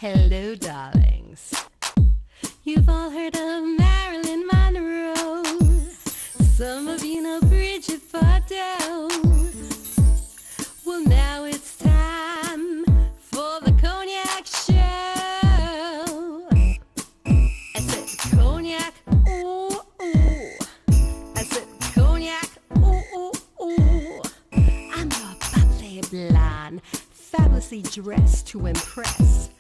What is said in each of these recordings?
Hello, darlings. You've all heard of Marilyn Monroe. Some of you know Bridget Bardot. Well, now it's time for the Cognac show. I said Cognac, ooh, ooh. I said Cognac, ooh, ooh, ooh. I'm your bubbly blonde, fabulously dressed to impress.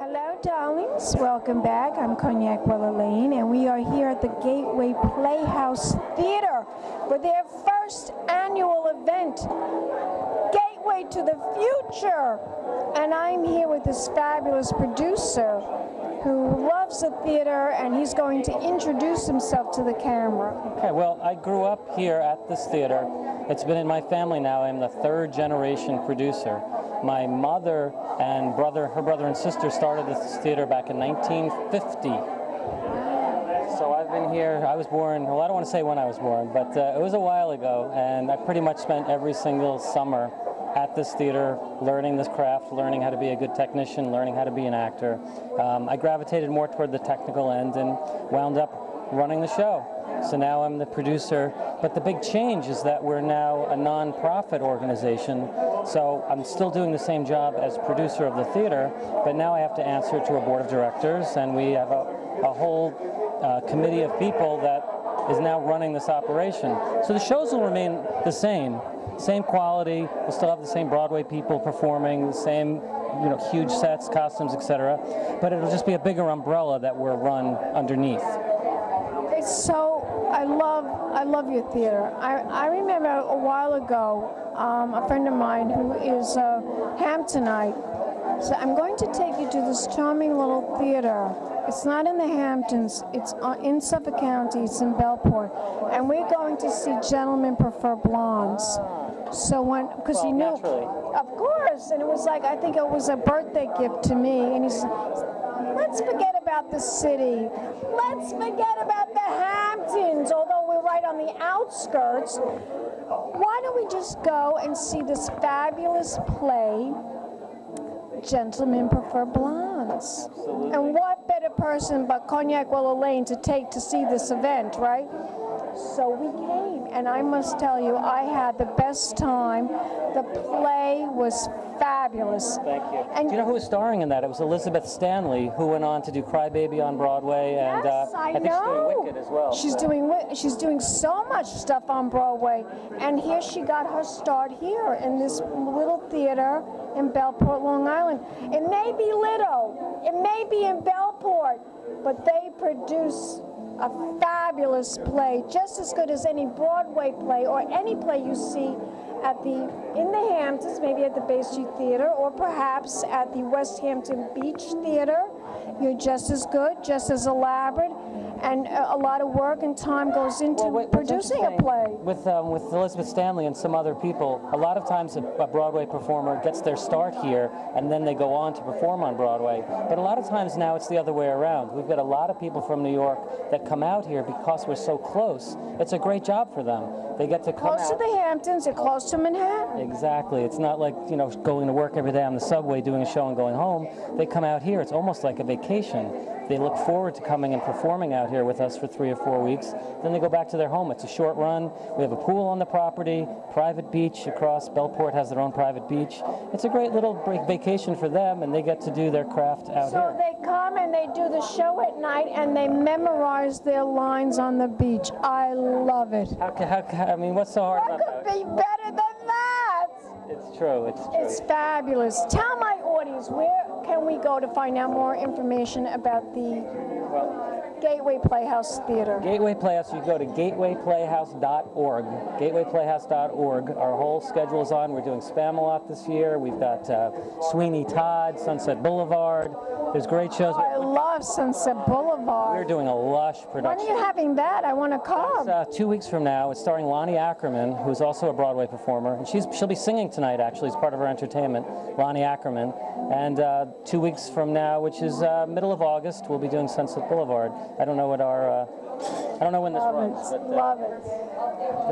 Hello, darlings. Welcome back. I'm Cognac Wellerlane, and we are here at the Gateway Playhouse Theater for their first annual event, Gateway to the Future. And I'm here with this fabulous producer who loves the theater, and he's going to introduce himself to the camera. Okay, well, I grew up here at this theater. It's been in my family now. I'm the third generation producer. My mother and her brother and sister started this theater back in 1950. So I've been here, I was born, well, I don't want to say when I was born, but it was a while ago, and I pretty much spent every single summer at this theater learning this craft, learning how to be a good technician, learning how to be an actor. I gravitated more toward the technical end and wound up running the show. So now I'm the producer. But the big change is that we're now a non-profit organization. So I'm still doing the same job as producer of the theater, but now I have to answer to a board of directors, and we have a whole committee of people that is now running this operation. So the shows will remain the same quality. We'll still have the same Broadway people performing, the same huge sets, costumes, etc. But it'll just be a bigger umbrella that we're run underneath. It's so, I love your theater. I remember a while ago, a friend of mine who is a Hamptonite said, I'm going to take you to this charming little theater. It's not in the Hamptons, it's in Suffolk County, it's in Bellport. And we're going to see Gentlemen Prefer Blondes. So because he knew, naturally. Of course, and it was like, I think it was a birthday gift to me, and he said, let's forget about the city. Let's forget about the Hamptons, although we're right on the outskirts. Why don't we just go and see this fabulous play, Gentlemen Prefer Blondes? Absolutely. And what better person but Cognac Wellerlane to take to see this event, right? So we came, and I must tell you, I had the best time. The play was fabulous. Thank you. And do you know who was starring in that? It was Elizabeth Stanley, who went on to do Cry Baby on Broadway, and yes, I think she's doing Wicked as well. She's doing so much stuff on Broadway, and here she got her start here in this little theater in Bellport, Long Island. It may be little, it may be in Bellport, but they produce a fabulous play, just as good as any Broadway play or any play you see in the Hamptons, maybe at the Bay Street Theater, or perhaps at the West Hampton Beach Theater. You're just as good, just as elaborate, and a lot of work and time goes into producing a play. With Elizabeth Stanley and some other people, a lot of times a Broadway performer gets their start here, and then they go on to perform on Broadway. But a lot of times now it's the other way around. We've got a lot of people from New York that come out here because we're so close. It's a great job for them. They get to come close to the Hamptons, they're close to Manhattan. Exactly. It's not like, going to work every day on the subway, doing a show and going home. They come out here. It's almost like a vacation. They look forward to coming and performing out here with us for 3 or 4 weeks. Then they go back to their home. It's a short run. We have a pool on the property, private beach across. Bellport has their own private beach. It's a great little vacation for them, and they get to do their craft out here. So they come and they do the show at night, and they memorize their lines on the beach. I love it. What's so hard about that? What could be better than that? It's true. It's true. It's fabulous. Tell my audience, where can we go to find out more information about the Gateway Playhouse Theater? Gateway Playhouse, you go to gatewayplayhouse.org. Gatewayplayhouse.org. Our whole schedule is on. We're doing Spamalot this year. We've got Sweeney Todd, Sunset Boulevard. There's great shows. Oh, I love Sunset Boulevard. We're doing a lush production. When are you having that? I want to come. It's, 2 weeks from now. It's starring Lonnie Ackerman, who's also a Broadway performer. And she'll be singing tonight, actually, as part of our entertainment, Lonnie Ackerman. And 2 weeks from now, which is middle of August, we'll be doing Sunset Boulevard. I don't know what I don't know when this runs. But, love it.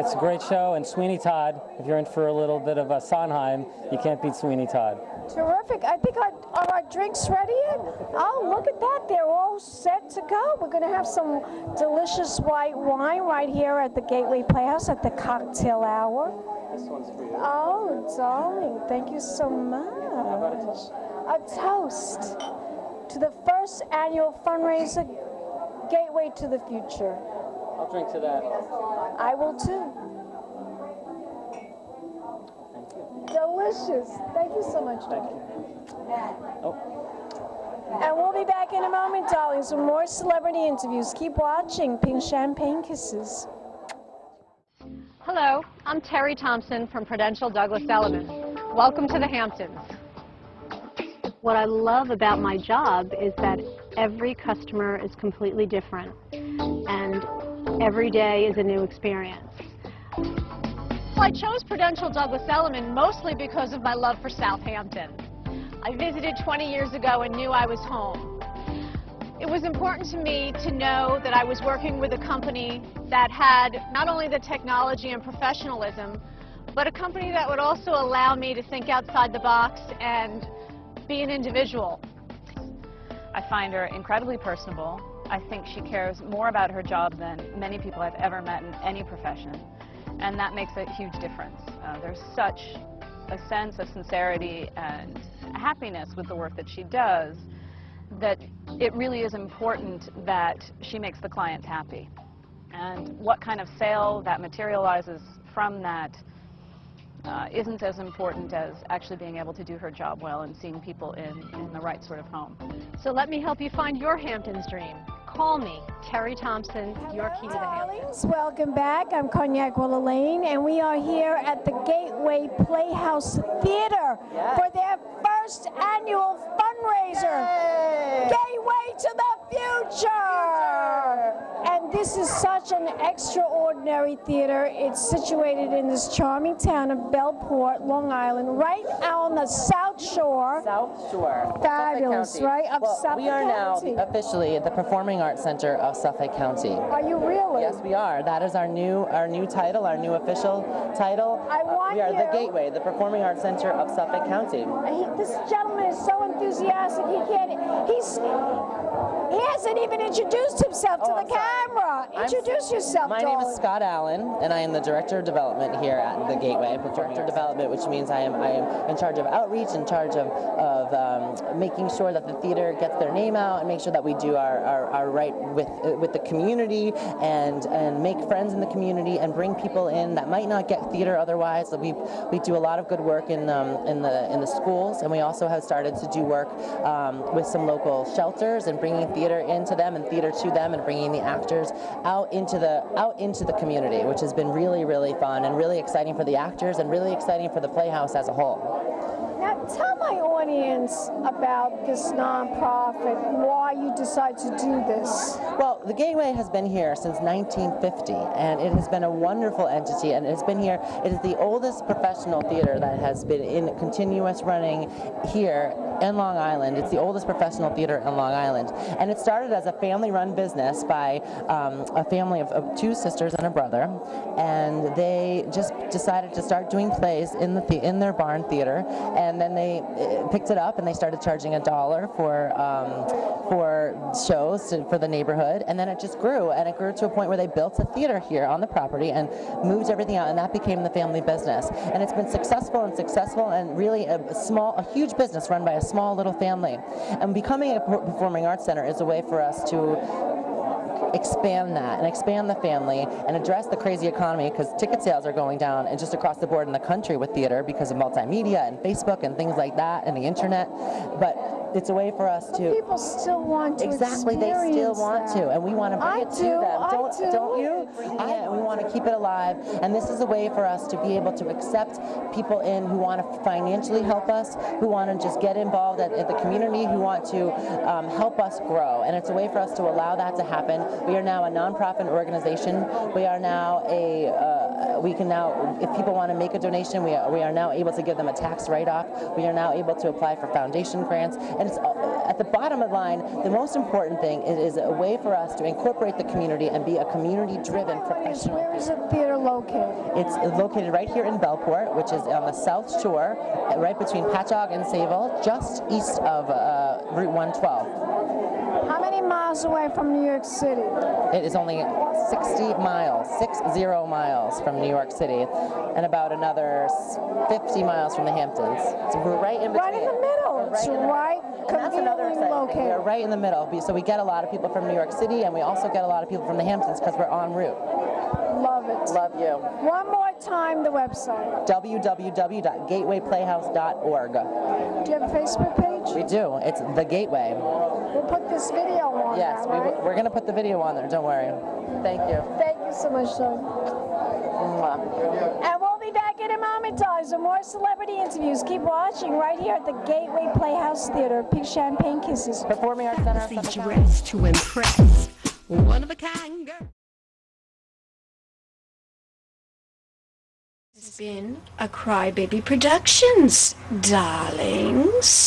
It's a great show, and Sweeney Todd, if you're in for a little bit of a Sondheim, you can't beat Sweeney Todd. Terrific. I think are our drinks ready yet? Oh, look at that. They're all set to go. We're going to have some delicious white wine right here at the Gateway Playhouse at the cocktail hour. This one's for you. Oh, darling. Thank you so much. How about a toast? A toast to the first annual fundraiser, Gateway to the Future. I'll drink to that. I will too. Thank you. Delicious. Thank you so much, Thank darling. you. Oh. And we'll be back in a moment, darlings, with more celebrity interviews. Keep watching Pink Champagne Kisses. Hello, I'm Terry Thompson from Prudential Douglas Elliman. Welcome to the Hamptons. What I love about my job is that every customer is completely different, and every day is a new experience. Well, I chose Prudential Douglas Elliman mostly because of my love for Southampton. I visited 20 years ago and knew I was home. It was important to me to know that I was working with a company that had not only the technology and professionalism, but a company that would also allow me to think outside the box and be an individual. I find her incredibly personable, I think she cares more about her job than many people I've ever met in any profession, and that makes a huge difference. There's such a sense of sincerity and happiness with the work that she does that it really is important that she makes the clients happy. And what kind of sale that materializes from that isn't as important as actually being able to do her job well and seeing people in the right sort of home. So let me help you find your Hamptons dream. Call me, Terry Thompson, your key to the Hamptons. Welcome back. I'm Cognac Wellerlane, and we are here at the Gateway Playhouse Theater for their first annual fundraiser. Yay! Gateway to the future! And this is such an extraordinary theater. It's situated in this charming town of Bellport, Long Island, right on the South Shore. South Shore. Fabulous, right? Of Suffolk we are County. now officially the Performing Arts Center of Suffolk County. Are you really? Yes, we are. That is our new title, our new official title. We are the Gateway, the Performing Arts Center of Suffolk County. This gentleman is so enthusiastic. He hasn't even introduced himself to the camera. Introduce yourself. My name is Scott Allan, and I am the Director of Development here at the Gateway. Director of Development, which means I am in charge of outreach, in charge of making sure that the theater gets their name out, and make sure that we do our right with the community, and make friends in the community, and bring people in that might not get theater otherwise. So we do a lot of good work in the schools, and we also have started to do work with some local shelters and bringing theater into them and theater to them, and bringing the actors out into the community, which has been really, really fun and really exciting for the actors and really exciting for the Playhouse as a whole. Now, tell my audience about this nonprofit, why you decided to do this. Well, the Gateway has been here since 1950, and it has been a wonderful entity, and it has been here. It is the oldest professional theater that has been in continuous running here in Long Island. It's the oldest professional theater in Long Island, and it started as a family-run business by a family of two sisters and a brother, and they just decided to start doing plays in their barn theater, and then they picked it up and they started charging $1 for shows for the neighborhood, and then it just grew, and it grew to a point where they built a theater here on the property and moved everything out, and that became the family business, and it's been successful and really a huge business run by a small little family. And becoming a performing arts center is a way for us to expand that and expand the family and address the crazy economy, because ticket sales are going down and just across the board in the country with theater because of multimedia and Facebook and things like that and the internet. But it's a way for us to... People still want to Exactly, they still want to, and we want to bring it to them. Don't you? Yeah, we want to keep it alive, and this is a way for us to be able to accept people in who want to financially help us, who want to just get involved at the community, who want to help us grow, and it's a way for us to allow that to happen. We are now a nonprofit organization. We are now we can now, if people want to make a donation, we are now able to give them a tax write-off. We are now able to apply for foundation grants, and it's at the bottom of the line, the most important thing is a way for us to incorporate the community and be a community-driven professional. Where is the theater located? It's located right here in Bellport, which is on the South Shore, right between Patchogue and Sayville, just east of Route 112. How many miles away from New York City? It is only 60 miles from New York City, and about another 50 miles from the Hamptons. So we're right in between. Right in the middle. It's right conveniently located. We're right in the middle. So we get a lot of people from New York City, and we also get a lot of people from the Hamptons because we're en route. Love it. Love you. One more time, the website. www.gatewayplayhouse.org. Do you have a Facebook page? We do. It's The Gateway. We'll put this video on. Yes, now, right? we're going to put the video on there. Don't worry. Thank you. Thank you so much, son. And we'll be back in a moment, guys, with more celebrity interviews. Keep watching right here at the Gateway Playhouse Theater. Big champagne kisses. Performing Arts Center. Featurette to impress. One of a kind girl. This has been a Crybaby Productions, darlings.